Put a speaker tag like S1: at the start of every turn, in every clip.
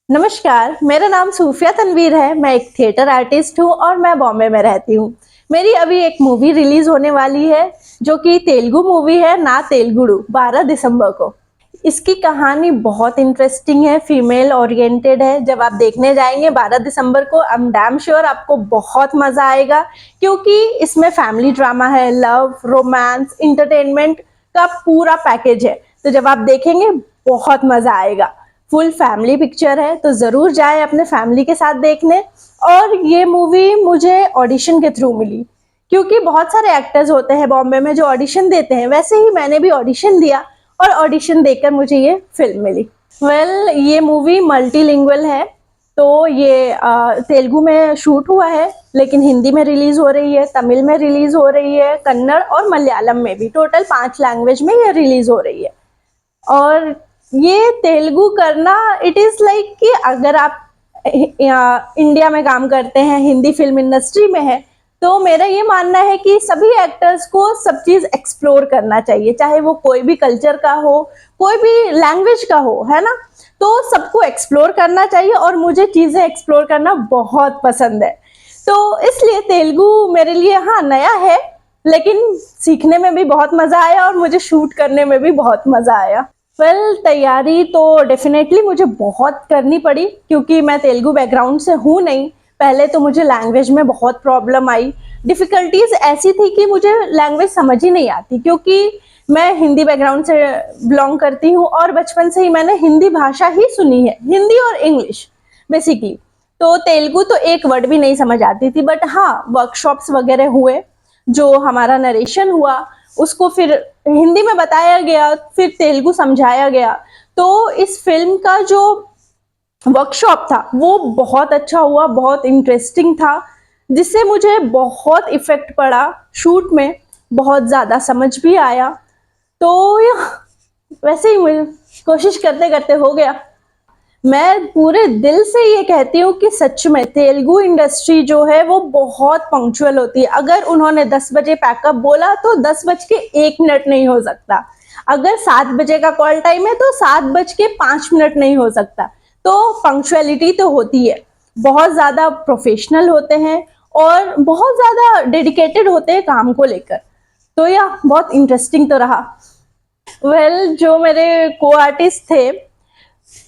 S1: नमस्कार, मेरा नाम सूफिया तनवीर है। मैं एक थिएटर आर्टिस्ट हूँ और मैं बॉम्बे में रहती हूँ। मेरी अभी एक मूवी रिलीज होने वाली है जो कि तेलुगु मूवी है ना तेलुगुडू 12 दिसंबर को। इसकी कहानी बहुत इंटरेस्टिंग है, फीमेल ओरिएंटेड है। जब आप देखने जाएंगे 12 दिसंबर को, आई एम डैम श्योर आपको बहुत मजा आएगा, क्योंकि इसमें फैमिली ड्रामा है, लव, रोमांस, इंटरटेनमेंट का पूरा पैकेज है। तो जब आप देखेंगे बहुत मजा आएगा। फुल फैमिली पिक्चर है, तो जरूर जाए अपने फैमिली के साथ देखने। और ये मूवी मुझे ऑडिशन के थ्रू मिली, क्योंकि बहुत सारे एक्टर्स होते हैं बॉम्बे में जो ऑडिशन देते हैं, वैसे ही मैंने भी ऑडिशन दिया और ऑडिशन देकर मुझे ये फिल्म मिली। ये मूवी मल्टीलिंगुअल है। तो ये तेलुगु में शूट हुआ है, लेकिन हिंदी में रिलीज हो रही है, तमिल में रिलीज हो रही है, कन्नड़ और मलयालम में भी। टोटल 5 लैंग्वेज में ये रिलीज हो रही है। और ये तेलुगु करना, इट इज लाइक कि अगर आप इंडिया में काम करते हैं, हिंदी फिल्म इंडस्ट्री में है, तो मेरा ये मानना है कि सभी एक्टर्स को सब चीज एक्सप्लोर करना चाहिए, चाहे वो कोई भी कल्चर का हो, कोई भी लैंग्वेज का हो, है ना। तो सबको एक्सप्लोर करना चाहिए और मुझे चीजें एक्सप्लोर करना बहुत पसंद है। तो इसलिए तेलुगु मेरे लिए हाँ नया है, लेकिन सीखने में भी बहुत मजा आया और मुझे शूट करने में भी बहुत मजा आया। तैयारी तो डेफिनेटली मुझे बहुत करनी पड़ी, क्योंकि मैं तेलुगु बैकग्राउंड से हूँ नहीं। पहले तो मुझे लैंग्वेज में बहुत प्रॉब्लम आई। डिफ़िकल्टीज ऐसी थी कि मुझे लैंग्वेज समझ ही नहीं आती, क्योंकि मैं हिंदी बैकग्राउंड से बिलोंग करती हूँ और बचपन से ही मैंने हिंदी भाषा ही सुनी है, हिंदी और इंग्लिश बेसिकली। तो तेलुगु तो एक वर्ड भी नहीं समझ आती थी। बट हाँ, वर्कशॉप्स वगैरह हुए, जो हमारा नरेशन हुआ उसको फिर हिंदी में बताया गया, फिर तेलुगु समझाया गया। तो इस फिल्म का जो वर्कशॉप था वो बहुत अच्छा हुआ, बहुत इंटरेस्टिंग था, जिससे मुझे बहुत इफेक्ट पड़ा शूट में, बहुत ज़्यादा समझ भी आया। तो वैसे ही मुझे कोशिश करते करते हो गया। मैं पूरे दिल से ये कहती हूँ कि सच में तेलुगु इंडस्ट्री जो है वो बहुत पंक्चुअल होती है। अगर उन्होंने 10 बजे पैकअप बोला तो 10 बज के 1 मिनट नहीं हो सकता। अगर 7 बजे का कॉल टाइम है तो 7 बज के 5 मिनट नहीं हो सकता। तो पंक्चुअलिटी तो होती है। बहुत ज़्यादा प्रोफेशनल होते हैं और बहुत ज़्यादा डेडिकेटेड होते हैं काम को लेकर। तो यह बहुत इंटरेस्टिंग तो रहा। जो मेरे को आर्टिस्ट थे,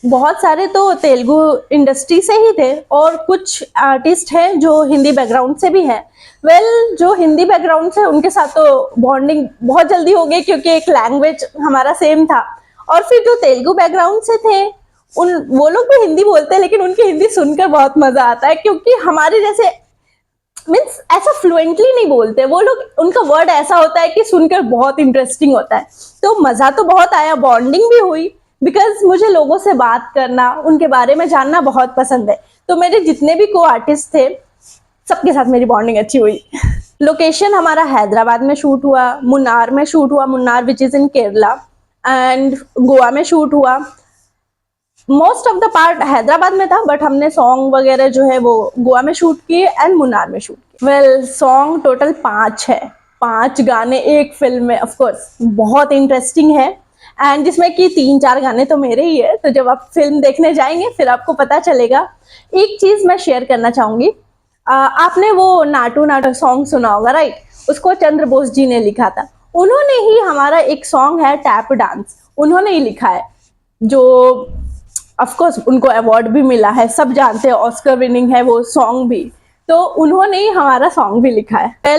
S1: बहुत सारे तो तेलुगु इंडस्ट्री से ही थे और कुछ आर्टिस्ट हैं जो हिंदी बैकग्राउंड से भी हैं। जो हिंदी बैकग्राउंड से उनके साथ तो बॉन्डिंग बहुत जल्दी हो गई, क्योंकि एक लैंग्वेज हमारा सेम था। और फिर जो तेलुगु बैकग्राउंड से थे, उन वो लोग भी हिंदी बोलते हैं, लेकिन उनकी हिंदी सुनकर बहुत मजा आता है, क्योंकि हमारे जैसे मीन्स ऐसा फ्लुएंटली नहीं बोलते वो लोग। उनका वर्ड ऐसा होता है कि सुनकर बहुत इंटरेस्टिंग होता है। तो मजा तो बहुत आया, बॉन्डिंग भी हुई, बिकॉज मुझे लोगों से बात करना, उनके बारे में जानना बहुत पसंद है। तो मेरे जितने भी को आर्टिस्ट थे, सबके साथ मेरी बॉन्डिंग अच्छी हुई। लोकेशन हमारा हैदराबाद में शूट हुआ, मुन्नार में शूट हुआ, Munnar which is in Kerala, and Goa में शूट हुआ। Most of the part Hyderabad में था, बट हमने सॉन्ग वगैरह जो है वो गोवा में शूट किए एंड मुन्नार में शूट किए। सॉन्ग टोटल 5 है, 5 गाने एक फिल्म में। ऑफ कोर्स बहुत इंटरेस्टिंग है, एंड जिसमें कि 3-4 गाने तो मेरे ही है। तो जब आप फिल्म देखने जाएंगे फिर आपको पता चलेगा। एक चीज मैं शेयर करना चाहूंगी। आपने वो नाटू नाटू सॉन्ग सुना होगा, राइट? उसको चंद्र बोस जी ने लिखा था। उन्होंने ही हमारा एक सॉन्ग है टैप डांस, उन्होंने ही लिखा है, जो ऑफ कोर्स उनको अवार्ड भी मिला है, सब जानते हैं, ऑस्कर विनिंग है वो सॉन्ग भी। तो उन्होंने ही हमारा सॉन्ग भी लिखा है।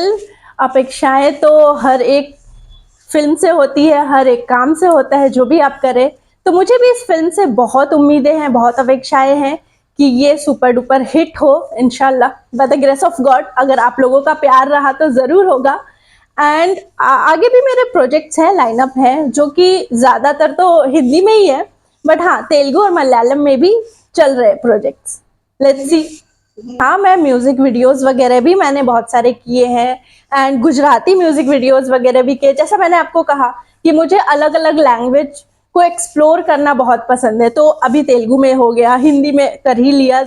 S1: अपेक्षाएं तो हर एक फिल्म से होती है, हर एक काम से होता है, जो भी आप करें। तो मुझे भी इस फिल्म से बहुत उम्मीदें हैं, बहुत अपेक्षाएं हैं कि ये सुपर डुपर हिट हो इंशाल्लाह, by the grace of God. अगर आप लोगों का प्यार रहा तो जरूर होगा। एंड आगे भी मेरे प्रोजेक्ट्स हैं, लाइनअप है, जो कि ज्यादातर तो हिंदी में ही है, बट हाँ तेलुगु और मलयालम में भी चल रहे प्रोजेक्ट्स। Let's see. हाँ, मैं म्यूजिक वीडियोस वगैरह भी मैंने बहुत सारे किए हैं, एंड गुजराती म्यूजिक वीडियोस वगैरह भी किए। जैसा मैंने आपको कहा कि मुझे अलग अलग लैंग्वेज को एक्सप्लोर करना बहुत पसंद है। तो अभी तेलुगु में हो गया, हिंदी में कर ही लिया,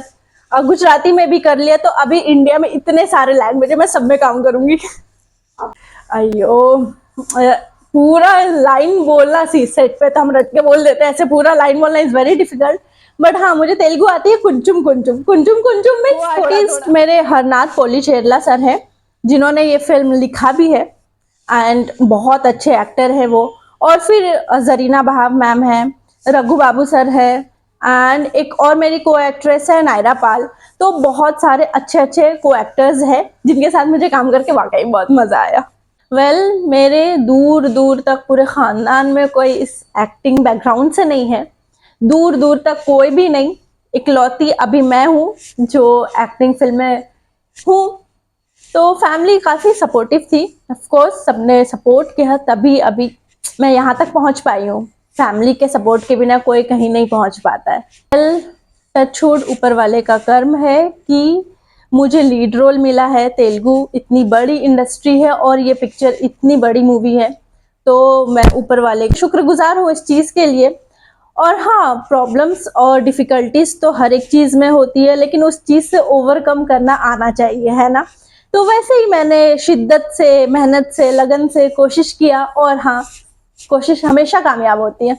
S1: गुजराती में भी कर लिया। तो अभी इंडिया में इतने सारे लैंग्वेज है, मैं सब में काम करूंगी। अयो, पूरा लाइन बोलना, सी सेट पे तो हम रट के बोल देते हैं, ऐसे पूरा लाइन बोलना इज वेरी डिफिकल्ट। बट हाँ मुझे तेलुगु आती है कुंचुम कुंचुम कुंचुम कुंचुम में। आर्टिस्ट मेरे हरनाथ पोलीचेरला सर हैं जिन्होंने ये फिल्म लिखा भी है एंड बहुत अच्छे एक्टर है वो। और फिर जरीना बहाव मैम है, रघु बाबू सर है एंड एक और मेरी को एक्ट्रेस है नायरा पाल। तो बहुत सारे अच्छे अच्छे को एक्टर्स हैं जिनके साथ मुझे काम करके वाकई बहुत मजा आया। मेरे दूर दूर तक पूरे खानदान में कोई इस एक्टिंग बैकग्राउंड से नहीं है, दूर दूर तक कोई भी नहीं, इकलौती अभी मैं हूँ जो एक्टिंग फिल्म में हूँ। तो फैमिली काफ़ी सपोर्टिव थी, ऑफ कोर्स सबने सपोर्ट किया तभी अभी मैं यहाँ तक पहुँच पाई हूँ। फैमिली के सपोर्ट के बिना कोई कहीं नहीं पहुँच पाता है। टचवुड ऊपर वाले का कर्म है कि मुझे लीड रोल मिला है। तेलुगु इतनी बड़ी इंडस्ट्री है और ये पिक्चर इतनी बड़ी मूवी है, तो मैं ऊपर वाले शुक्रगुजार हूँ इस चीज़ के लिए। और हाँ, प्रॉब्लम्स और डिफ़िकल्टीज तो हर एक चीज़ में होती है, लेकिन उस चीज़ से ओवरकम करना आना चाहिए, है ना। तो वैसे ही मैंने शिद्दत से, मेहनत से, लगन से कोशिश किया और हाँ, कोशिश हमेशा कामयाब होती है।